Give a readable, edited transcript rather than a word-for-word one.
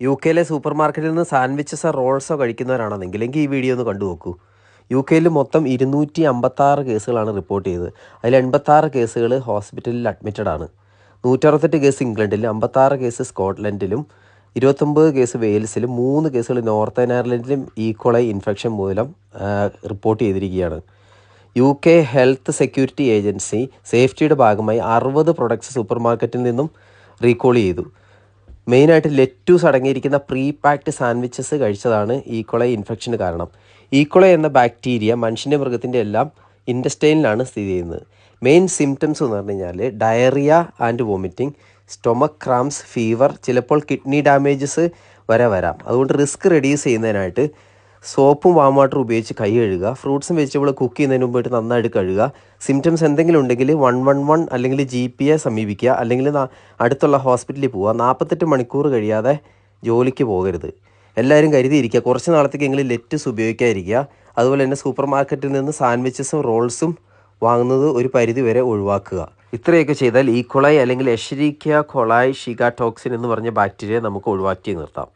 യുകെയിലെ super മാർക്കറ്റിൽ നിന്ന് സാൻഡ്വിച്ചസോ റോൾസോ കഴിക്കുന്നവരാണെന്നെങ്കിൽ ഈ വീഡിയോ ഒന്ന് കണ്ടു നോക്കൂ. യുകെയിൽ മൊത്തം 256 കേസുകളാണ് റിപ്പോർട്ട് ചെയ്തത്. അതിൽ 86 കേസുകൾ ഹോസ്പിറ്റലിൽ അഡ്മിറ്റഡ് ആണ്. 168 കേസ് ഇംഗ്ലണ്ടിലും, 56 കേസ് സ്കോട്ട്ലൻഡിലും, 29 കേസ് വെയിൽസിലും, 3 കേസുകൾ നോർത്തേൺ അയർലൻഡിലും ഈക്കോളൈ ഇൻഫെക്ഷൻ മൂലം റിപ്പോർട്ട് ചെയ്തിരിക്കുകയാണ്. UK ഹെൽത്ത് സെക്യൂരിറ്റി ഏജൻസി സേഫ്റ്റിയുടെ ഭാഗമായി 60 പ്രൊഡക്ട്സ് സൂപ്പർ മാർക്കറ്റിൽ നിന്നും റീകോൾ ചെയ്തു. മെയിനായിട്ട് ലെറ്റൂസ് അടങ്ങിയിരിക്കുന്ന പ്രീ പാക്ഡ് സാൻഡ്വിച്ചസ് കഴിച്ചതാണ് ഈക്കോളൈ ഇൻഫെക്ഷന് കാരണം. ഈക്കോളൈ എന്ന ബാക്ടീരിയ മനുഷ്യൻ്റെ മൃഗത്തിൻ്റെ എല്ലാം ഇൻറ്റസ്റ്റൈനിലാണ് സ്ഥിതി ചെയ്യുന്നത്. മെയിൻ സിംറ്റംസ് എന്ന് പറഞ്ഞു കഴിഞ്ഞാൽ diarrhoea and vomiting, stomach cramps, fever, ചിലപ്പോൾ കിഡ്നി ഡാമേജസ് വരെ വരാം. അതുകൊണ്ട് റിസ്ക് റെഡ്യൂസ് ചെയ്യുന്നതിനായിട്ട് സോപ്പും വാം വാട്ടറും ഉപയോഗിച്ച് കൈ കഴുകുക. ഫ്രൂട്ട്സും വെജിറ്റബിൾ കുക്ക് ചെയ്യുന്നതിന് മുമ്പായിട്ട് നന്നായിട്ട് കഴുകുക. സിംറ്റംസ് എന്തെങ്കിലും ഉണ്ടെങ്കിൽ 111 അല്ലെങ്കിൽ GPയെ സമീപിക്കുക, അല്ലെങ്കിൽ അടുത്തുള്ള ഹോസ്പിറ്റലിൽ പോവുക. 48 മണിക്കൂർ കഴിയാതെ ജോലിക്ക് പോകരുത്. എല്ലാവരും കരുതിയിരിക്കുക. കുറച്ച് നാളത്തേക്കെങ്കിലും ലെറ്റസ് ഉപയോഗിക്കാതിരിക്കുക. അതുപോലെ തന്നെ സൂപ്പർ മാർക്കറ്റിൽ നിന്ന് സാൻഡ്വിച്ചസും റോൾസും വാങ്ങുന്നത് ഒരു പരിധി വരെ ഒഴിവാക്കുക. ഇത്രയൊക്കെ ചെയ്താൽ ഈക്കോളൈ അല്ലെങ്കിൽ എഷെരീക്കിയ കൊളൈ ഷിഗ ടോക്സിൻ എന്ന് പറഞ്ഞ ബാക്ടീരിയ നമുക്ക് ഒഴിവാക്കി നിർത്താം.